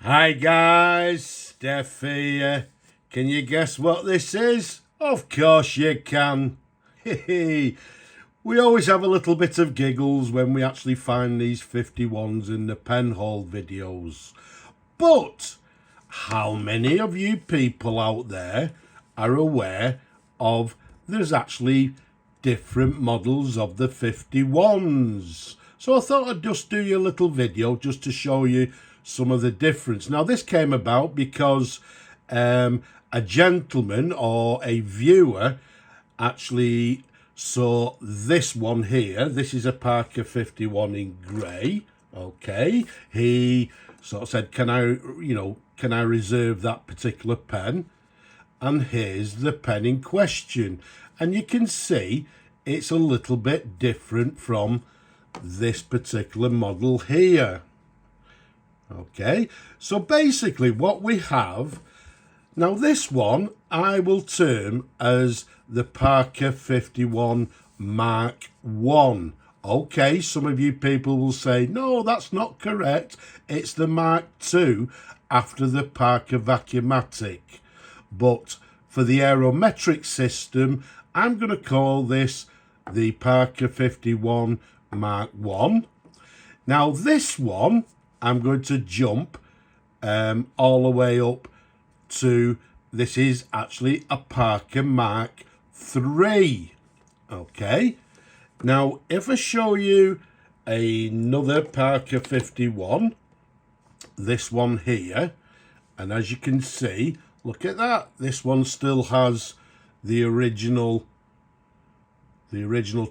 Hi guys, Steph here. Can you guess what this is? Of course you can. We always have a little bit of giggles when we actually find these 51s in the pen haul videos. But how many of you people out there are aware of there's actually different models of the 51s? So I thought I'd just do you a little video just to show you some of the difference. Now this came about because a gentleman or a viewer actually saw this one here. This is a Parker 51 in grey. Okay, he sort of said, can I reserve that particular pen? And here's the pen in question, and you can see it's a little bit different from this particular model here. Okay, so basically what we have now, this one I will term as the Parker 51 Mark I. Okay, some of you people will say, no, that's not correct. It's the Mark II after the Parker Vacuumatic. But for the Aerometric system, I'm going to call this the Parker 51 Mark I. Now, this one, I'm going to jump all the way up to, this is actually a Parker Mark III. Okay, now if I show you another Parker 51, this one here, and as you can see, look at that, this one still has the original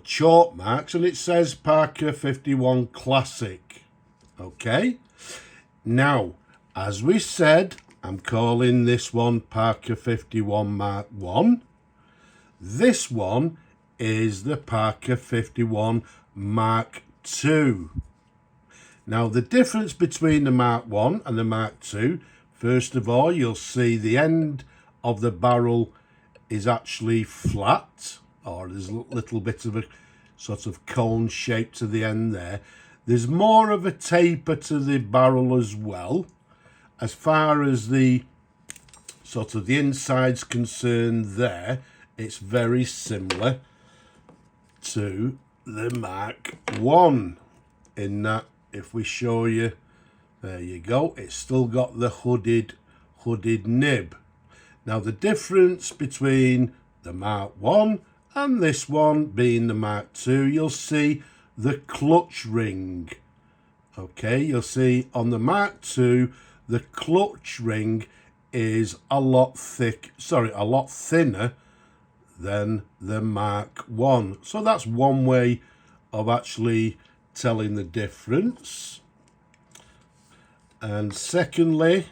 chalk marks, and it says Parker 51 Classic. Okay, now as we said, I'm calling this one Parker 51 Mark I. This one is the Parker 51 Mark II. Now the difference between the Mark I and the Mark II, first of all, you'll see the end of the barrel is actually flat, or there's a little bit of a sort of cone shape to the end there. There's more of a taper to the barrel as well. As far as the sort of the inside's concerned there, it's very similar to the Mark I in that if we show you, there you go, it's still got the hooded nib. Now the difference between the Mark I and this one being the Mark II, you'll see the clutch ring. Okay, you'll see on the Mark II, the clutch ring is a lot thinner than the Mark I. So that's one way of actually telling the difference. And secondly,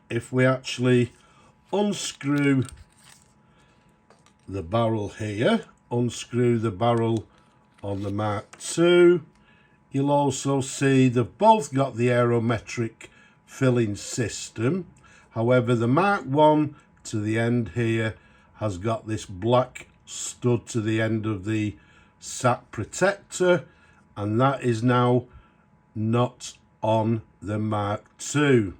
if we actually unscrew the barrel here, unscrew the barrel on the Mark II, you'll also see they've both got the Aerometric filling system. However, the Mark I to the end here has got this black stud to the end of the sack protector, and that is now not on the Mark II.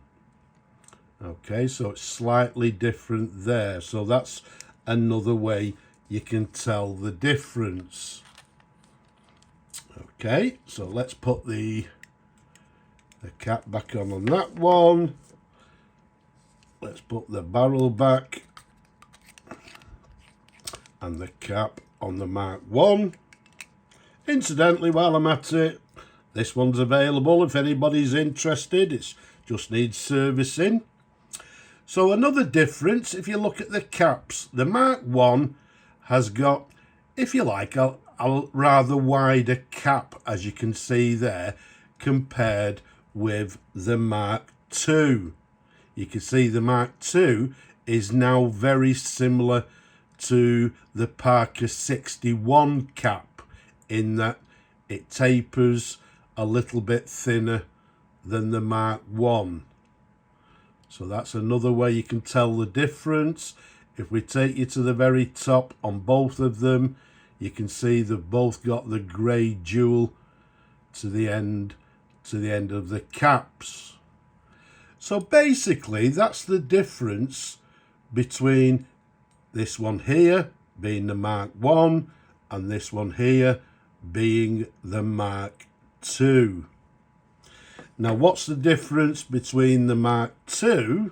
Okay, so it's slightly different there. So that's another way you can tell the difference. Okay, so let's put the cap back on that one. Let's put the barrel back and the cap on the Mark I. Incidentally, while I'm at it, this one's available if anybody's interested. It just needs servicing. So another difference, if you look at the caps, the Mark I has got, if you like, a rather wider cap, as you can see there, compared with the Mark II. You can see the Mark II is now very similar to the Parker 61 cap in that it tapers a little bit thinner than the Mark I. So that's another way you can tell the difference. If we take you to the very top on both of them, you can see they've both got the grey jewel to the end of the caps. So basically that's the difference between this one here being the Mark I and this one here being the Mark II. Now what's the difference between the Mark II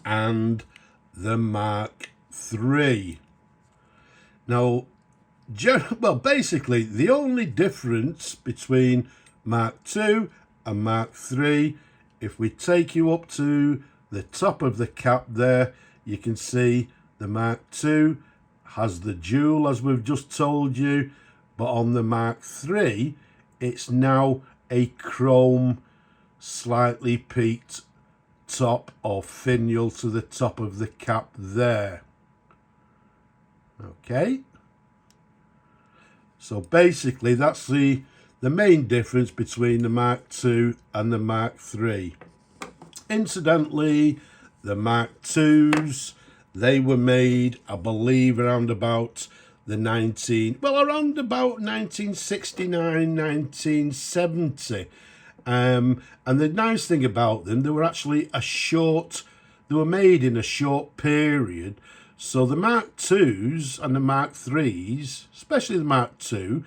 and the Mark III? Now, well, basically the only difference between Mark II and Mark III, if we take you up to the top of the cap there, you can see the Mark II has the jewel as we've just told you, but on the Mark III it's now a chrome slightly peaked top or finial to the top of the cap there. Okay, so basically that's the main difference between the Mark II and the Mark III. Incidentally, the Mark IIs, they were made, I believe, around about 1969, 1970. And the nice thing about them, they were actually they were made in a short period. So the Mark IIs and the Mark IIIs, especially the Mark II,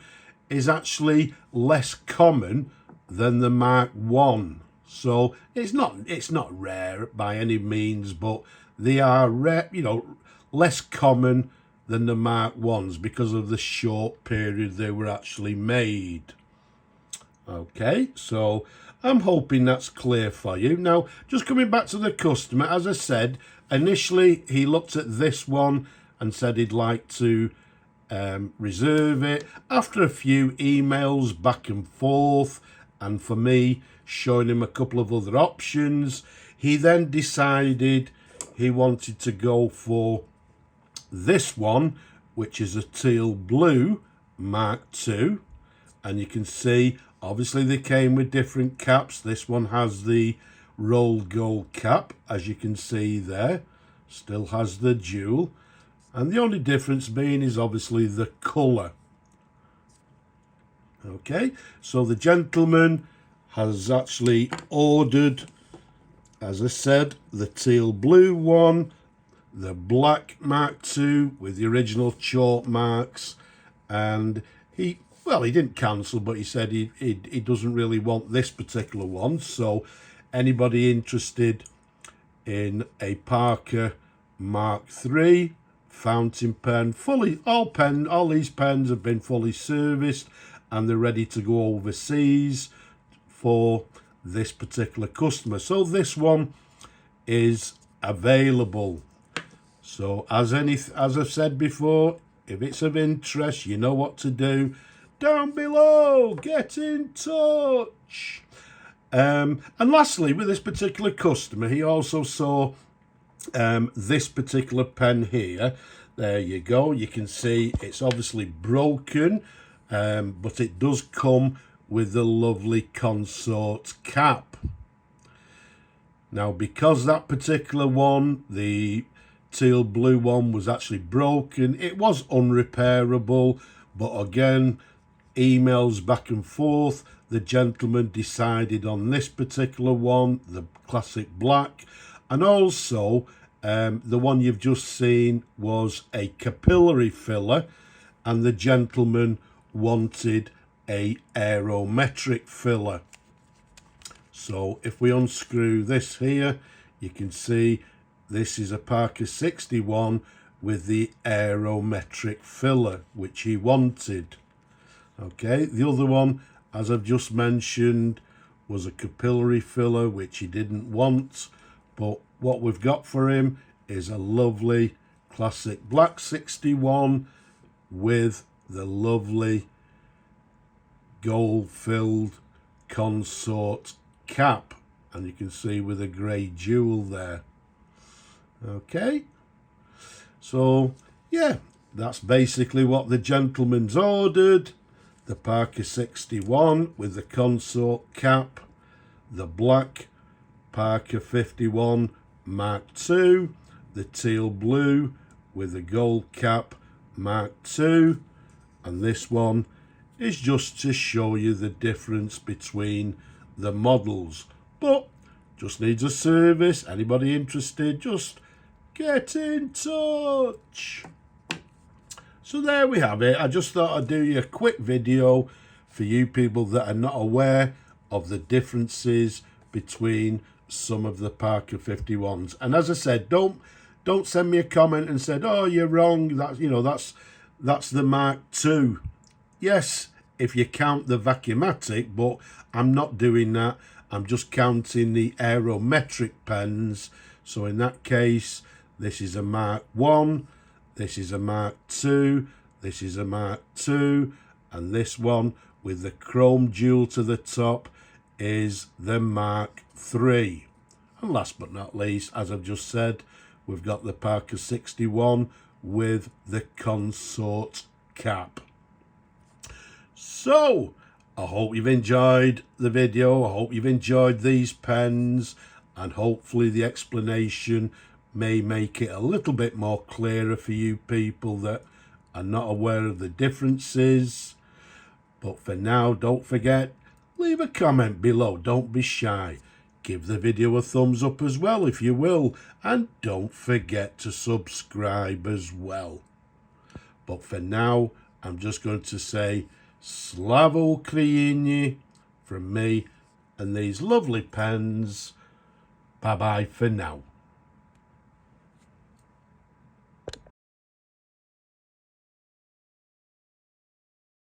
is actually less common than the Mark I. So it's not rare by any means, but they are rare, less common than the Mark I's because of the short period they were actually made. Okay, so I'm hoping that's clear for you. Now, just coming back to the customer, as I said, initially he looked at this one and said he'd like to reserve it. After a few emails back and forth, and for me showing him a couple of other options, he then decided he wanted to go for this one, which is a teal blue Mark II. And you can see obviously they came with different caps. This one has the rolled gold cap, as you can see there, still has the jewel, and the only difference being is obviously the colour. Okay, so the gentleman has actually ordered, as I said, the teal blue one, the black Mark II with the original chalk marks, and he didn't cancel, but he said he doesn't really want this particular one. So anybody interested in a Parker Mark III fountain pen, all these pens have been fully serviced and they're ready to go overseas for this particular customer. So this one is available. So as I've said before, if it's of interest, you know what to do. Down below, get in touch. And lastly, with this particular customer, he also saw this particular pen here. There you go. You can see it's obviously broken, but it does come with the lovely consort cap. Now, because that particular one, the teal blue one, was actually broken, it was unrepairable, but again, emails back and forth, the gentleman decided on this particular one, the classic black, and also the one you've just seen was a capillary filler, and the gentleman wanted a Aerometric filler. So if we unscrew this here, you can see this is a Parker 61 with the Aerometric filler, which he wanted. Okay, the other one, as I've just mentioned, was a capillary filler, which he didn't want. But what we've got for him is a lovely classic black 61 with the lovely gold-filled consort cap. And you can see with a grey jewel there. Okay, so yeah, that's basically what the gentleman's ordered. The Parker 61 with the consort cap, the black Parker 51 Mark II, the teal blue with the gold cap Mark II, and this one is just to show you the difference between the models. But Just needs a service. Anybody interested, just get in touch. So there we have it. I just thought I'd do you a quick video for you people that are not aware of the differences between some of the Parker 51s. And as I said, don't send me a comment and said, oh, you're wrong. That's the Mark II. Yes, if you count the Vacuumatic, but I'm not doing that. I'm just counting the Aerometric pens. So in that case, this is a Mark I, this is a Mark II, this is a Mark II, and this one with the chrome jewel to the top is the Mark III. And last but not least, as I've just said, we've got the Parker 61 with the consort cap. So, I hope you've enjoyed the video. I hope you've enjoyed these pens, and hopefully the explanation may make it a little bit more clearer for you people that are not aware of the differences. But for now, don't forget, leave a comment below. Don't be shy. Give the video a thumbs up as well if you will, and don't forget to subscribe as well. But for now, I'm just going to say Slava Ukraini from me and these lovely pens. Bye bye for now.